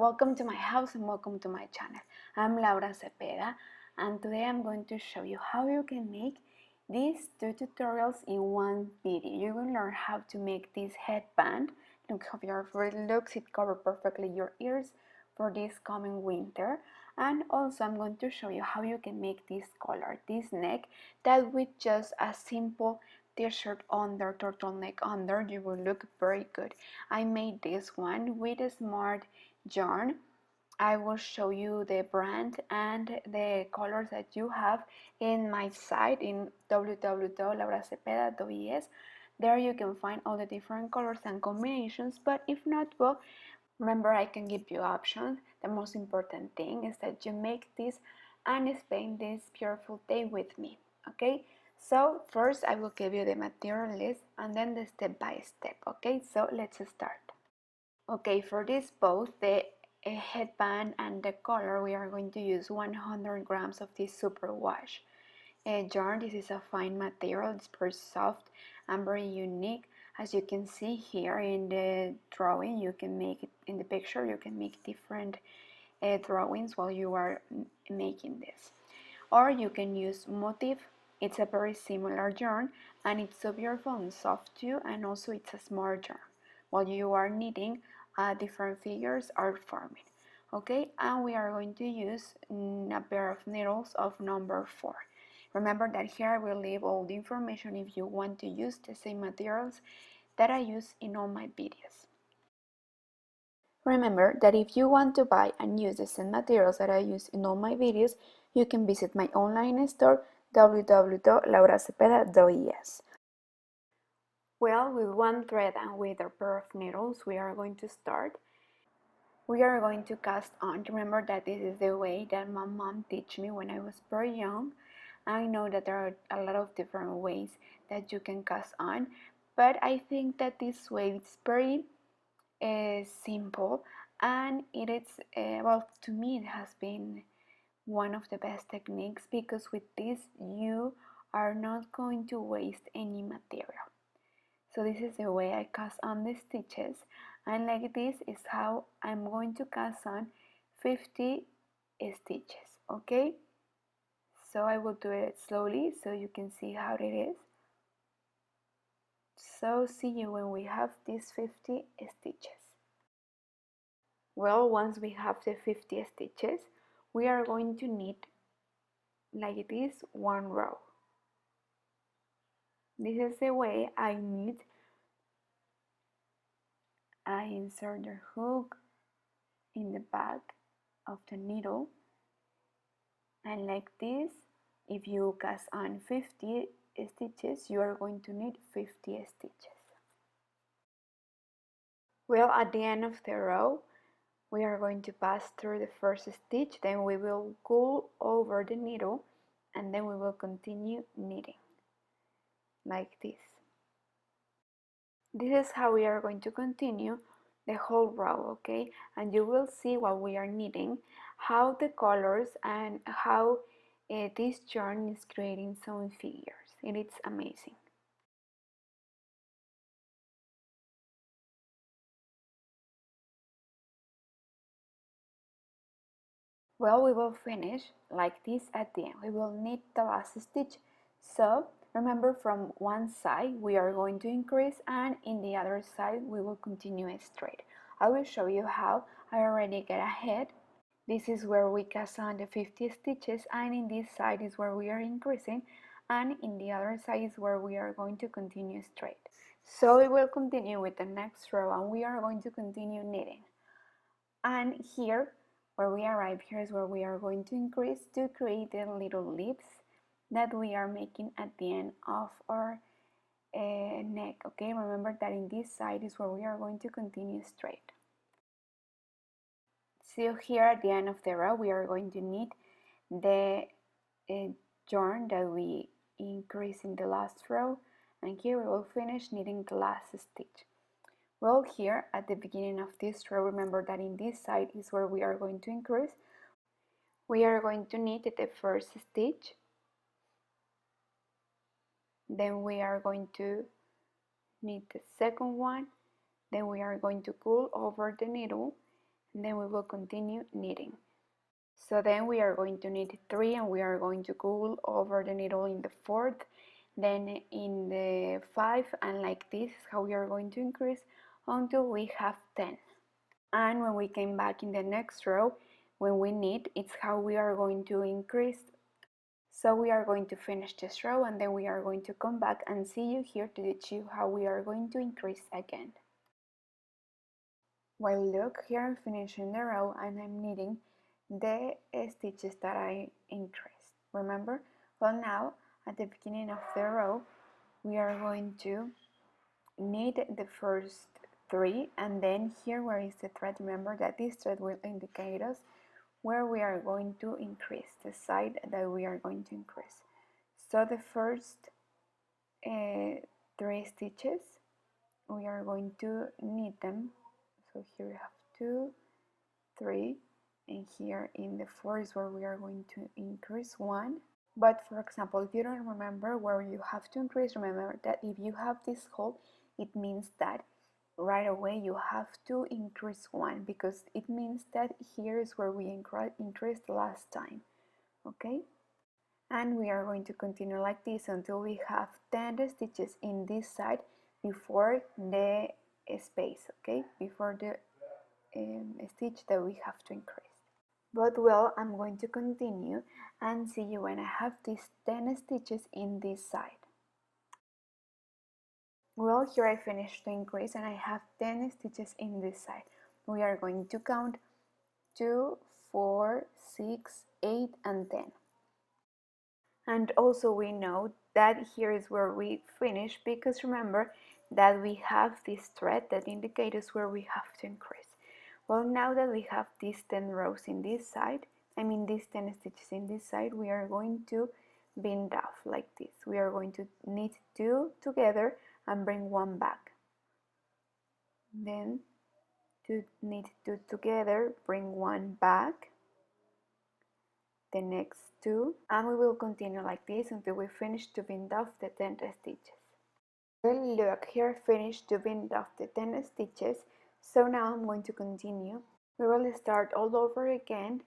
Welcome to my house and welcome to my channel. I'm Laura Cepeda and today I'm going to show you how you can make these two tutorials in one video. You will learn how to make this headband. Look how beautiful it looks. It covers perfectly your ears for this coming winter. And also I'm going to show you how you can make this collar, this neck, that with just a simple t-shirt under, turtleneck under, you will look very good. I made this one with a smart yarn. I will show you the brand and the colors that you have in my site in www.lauracepeda.es. There you can find all the different colors and combinations, but if not, well, remember I can give you options. The most important thing is that you make this and spend this beautiful day with me, okay? So first I will give you the material list and then the step by step, okay? So let's start. Okay, for this both the headband and the collar, we are going to use 100 grams of this superwash yarn. This is a fine material, it's very soft and very unique. As you can see here in the drawing, you can make it in the picture, you can make different drawings while you are making this. Or you can use motif. It's a very similar yarn and it's so beautiful and soft too, and also it's a smart yarn. While you are knitting, different figures are forming. Okay, and we are going to use a pair of needles of number 4. Remember that here I will leave all the information if you want to use the same materials that I use in all my videos. Remember that if you want to buy and use the same materials that I use in all my videos, you can visit my online store www.lauracepeda.es. Well, with one thread and with a pair of needles, we are going to start. We are going to cast on. Remember that this is the way that my mom taught me when I was very young. I know that there are a lot of different ways that you can cast on, but I think that this way is very simple, and it is well, to me it has been one of the best techniques, because with this you are not going to waste any material. So this is the way I cast on the stitches, and like this is how I'm going to cast on 50 stitches. Okay, so I will do it slowly so you can see how it is. So see you when we have these 50 stitches. Well, once we have the 50 stitches, we are going to knit like this one row. This is the way I knit. I insert the hook in the back of the needle, and like this, if you cast on 50 stitches, you are going to knit 50 stitches. Well, at the end of the row, we are going to pass through the first stitch, then we will go over the needle, and then we will continue knitting like this. This is how we are going to continue the whole row, okay? And you will see while we are knitting how the colors and how this yarn is creating some figures, and it's amazing. Well, we will finish like this at the end. We will knit the last stitch. So remember, from one side we are going to increase, and in the other side we will continue straight. I will show you how. I already get ahead. This is where we cast on the 50 stitches, and in this side is where we are increasing, and in the other side is where we are going to continue straight. So we will continue with the next row, and we are going to continue knitting. And here, where we arrive, here is where we are going to increase to create the little leaves that we are making at the end of our neck. Okay, remember that in this side is where we are going to continue straight. So here at the end of the row, we are going to knit the yarn that we increase in the last row, and here we will finish knitting the last stitch. Well, here at the beginning of this row, remember that in this side is where we are going to increase. We are going to knit the first stitch, then we are going to knit the second one, then we are going to pull over the needle, and then we will continue knitting. So then we are going to knit 3 and we are going to go over the needle in the 4th, then in the 5, and like this is how we are going to increase until we have 10. And when we came back in the next row, when we knit, it's how we are going to increase. So we are going to finish this row and then we are going to come back and see you here to teach you how we are going to increase again. Well, look, here I'm finishing the row and I'm knitting the stitches that I increased. Remember? Well, now at the beginning of the row we are going to knit the first 3, and then here where is the thread, remember that this thread will indicate us where we are going to increase, the side that we are going to increase. So the first 3 stitches we are going to knit them. So here we have 2, 3, and here in the 4 is where we are going to increase 1. But for example, if you don't remember where you have to increase, remember that if you have this hole, it means that right away you have to increase 1, because it means that here is where we increased last time. Okay? And we are going to continue like this until we have 10 stitches in this side before the space, okay? Before the stitch that we have to increase. But well, I'm going to continue and see you when I have these 10 stitches in this side. Well, here I finished the increase and I have 10 stitches in this side. We are going to count 2, 4, 6, 8, and 10. And also we know that here is where we finish, because remember that we have this thread that indicates where we have to increase. Well, now that we have these 10 rows in this side, these 10 stitches in this side, we are going to bind off like this. We are going to knit 2 together and bring 1 back. Then to knit 2 together, bring 1 back. The next 2, and we will continue like this until we finish to bind off the 10 stitches. Well, look, here I finished to bind off the 10 stitches, so now I'm going to continue. We will start all over again,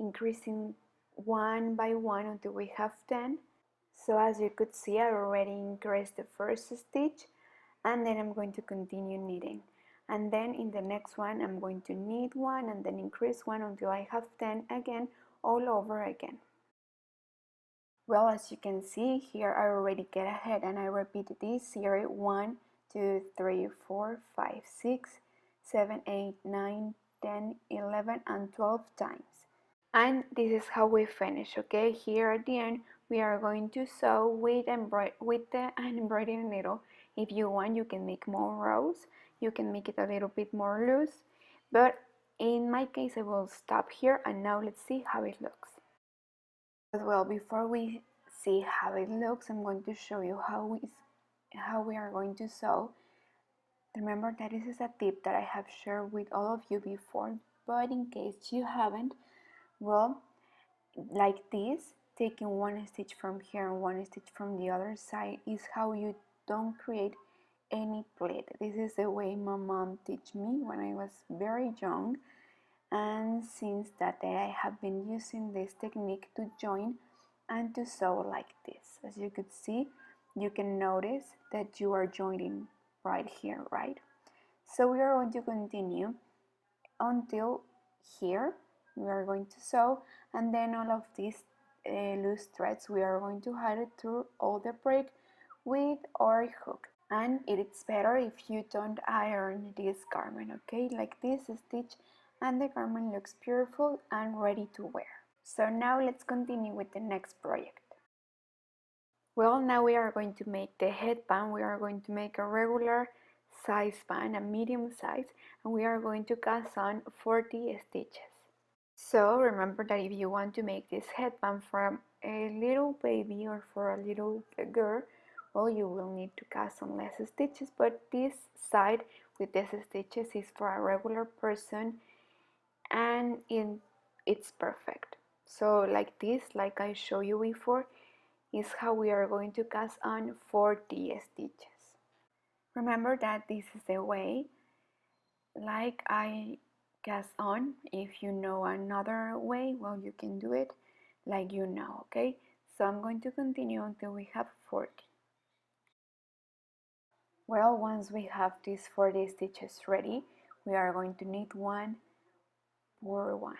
increasing 1 by 1 until we have 10. So as you could see, I already increased the first stitch, and then I'm going to continue knitting. And then in the next one, I'm going to knit 1 and then increase 1 until I have 10 again, all over again. Well, as you can see here, I already get ahead and I repeat this series 1, 2, 3, 4, 5, 6, 7, 8, 9, 10, 11, and 12 times. And this is how we finish, okay? Here at the end, we are going to sew with the embroidery needle. If you want, you can make more rows. You can make it a little bit more loose. But in my case, I will stop here, and now let's see how it looks. But well, before we see how it looks, I'm going to show you how we are going to sew. Remember that this is a tip that I have shared with all of you before, but in case you haven't, well, like this, taking 1 stitch from here and 1 stitch from the other side is how you don't create any pleat. This is the way my mom taught me when I was very young, and since that day I have been using this technique to join and to sew like this. As you could see, you can notice that you are joining right here, right? So we are going to continue until here. We are going to sew, and then all of these loose threads we are going to hide it through all the braid with our hook. And it's better if you don't iron this garment, okay? Like this stitch, and the garment looks beautiful and ready to wear. So now let's continue with the next project. Well, now we are going to make the headband. We are going to make a regular size band, a medium size, and we are going to cast on 40 stitches. So remember that if you want to make this headband for a little baby or for a little girl, well, you will need to cast on less stitches, but this side with these stitches is for a regular person, and it's perfect. So like this, like I showed you before, is how we are going to cast on 40 stitches. Remember that this is the way like I cast on. If you know another way, well, you can do it like you know, okay? So I'm going to continue until we have 40. Well, once we have these 40 stitches ready, we are going to knit one, pour one,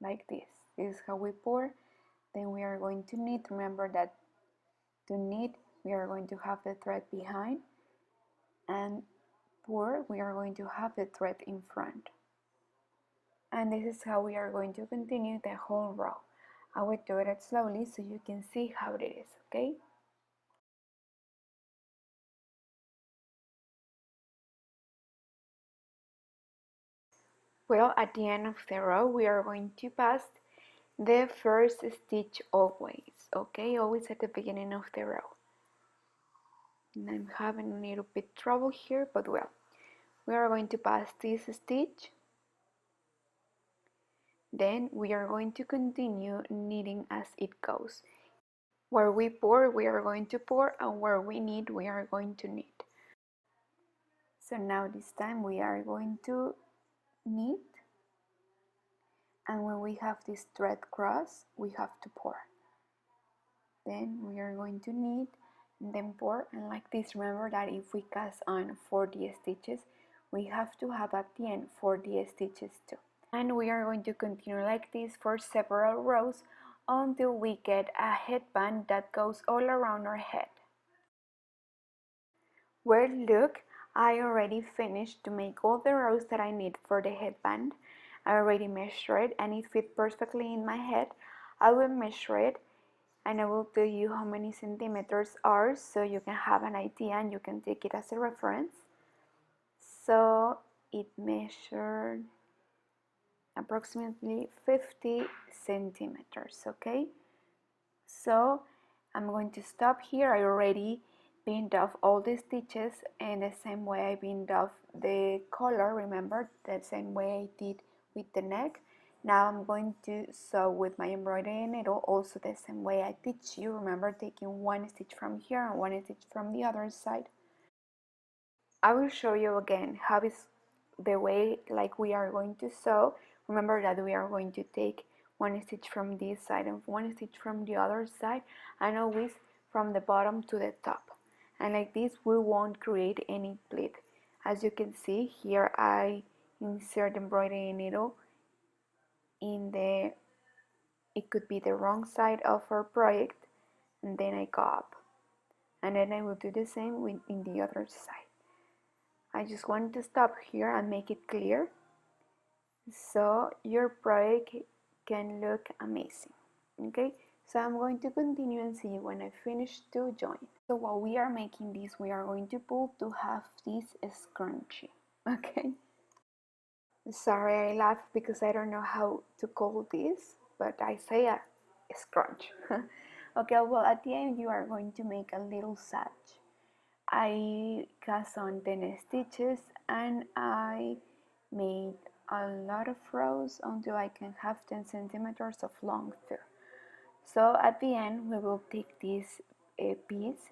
like this. This is how we pour. Then we are going to knit. Remember that to knit, we are going to have the thread behind, and pour, we are going to have the thread in front. And this is how we are going to continue the whole row. I will do it slowly so you can see how it is, okay? Well, at the end of the row, we are going to pass the first stitch always, okay? Always at the beginning of the row. And I'm having a little bit trouble here, but well, we are going to pass this stitch. Then we are going to continue knitting as it goes. Where we pour, we are going to pour, and where we knit, we are going to knit. So now this time we are going to knit, and when we have this thread cross, we have to pour. Then we are going to knit and then pour, and like this. Remember that if we cast on 40 stitches, we have to have at the end 40 stitches too. And we are going to continue like this for several rows until we get a headband that goes all around our head. Well, look, I already finished to make all the rows that I need for the headband. I already measured and it fit perfectly in my head. I will measure it and I will tell you how many centimeters are so you can have an idea and you can take it as a reference. So it measured approximately 50 centimeters, okay? So I'm going to stop here. I already pinned off all the stitches in the same way I pinned off the collar, remember, the same way I did with the neck. Now I'm going to sew with my embroidery needle also the same way I teach you, remember, taking one stitch from here and one stitch from the other side. I will show you again how is the way like we are going to sew. Remember that we are going to take one stitch from this side and one stitch from the other side, and always from the bottom to the top, and like this we won't create any pleat. As you can see here, I insert embroidery needle in the, it could be the wrong side of our project, and then I go up, and then I will do the same in the other side. I just want to stop here and make it clear so your project can look amazing. Okay, so I'm going to continue and see you when I finish to join. So while we are making this, we are going to pull to have this scrunchie. Okay, sorry I laugh because I don't know how to call this, but I say a scrunch. Okay, well at the end you are going to make a little sash. I cast on 10 stitches and I made a lot of rows until I can have 10 centimeters of long through. So at the end we will take this piece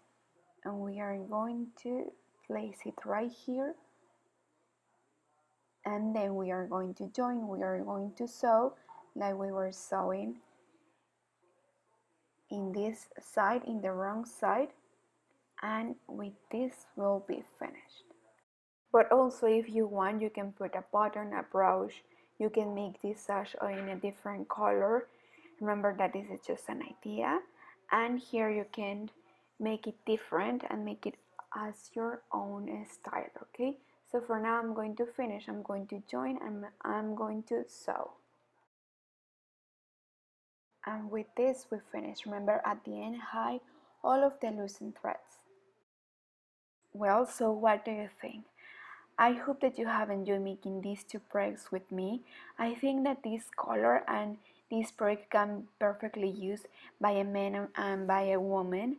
and we are going to place it right here, and then we are going to join, we are going to sew like we were sewing in this side, in the wrong side, and with this we'll be finished. But also if you want, you can put a button, a brooch, you can make this sash in a different color. Remember that this is just an idea, and here you can make it different and make it as your own style, okay? So for now I'm going to finish, I'm going to join, and I'm going to sew. And with this we finish. Remember at the end, hide all of the loosened threads. Well, so what do you think? I hope that you have enjoyed making these two projects with me. I think that this color and this project can perfectly used by a man and by a woman.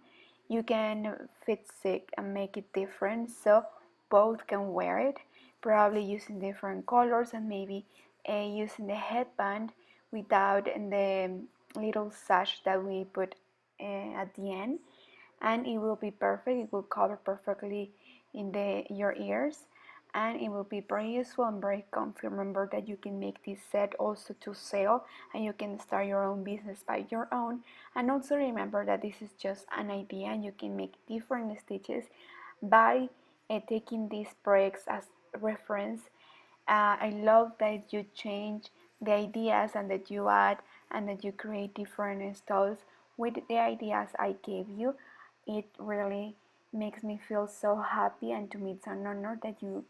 You can fix it and make it different so both can wear it, probably using different colors and maybe using the headband without the little sash that we put at the end, and it will be perfect. It will cover perfectly in your ears. and it will be very useful and very comfy. Remember that you can make this set also to sell, and you can start your own business by your own. And also remember that this is just an idea, and you can make different stitches by taking these projects as reference. I love that you change the ideas and that you add and that you create different styles with the ideas I gave you. It really makes me feel so happy, and to me it's an honor that you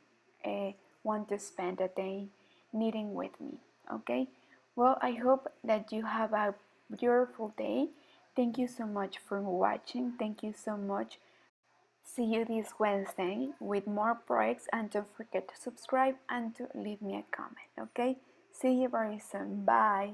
want to spend a day knitting with me. Okay, well, I hope that you have a beautiful day. Thank you so much for watching. Thank you so much. See you this Wednesday with more projects, and don't forget to subscribe and to leave me a comment. Okay, see you very soon. Bye.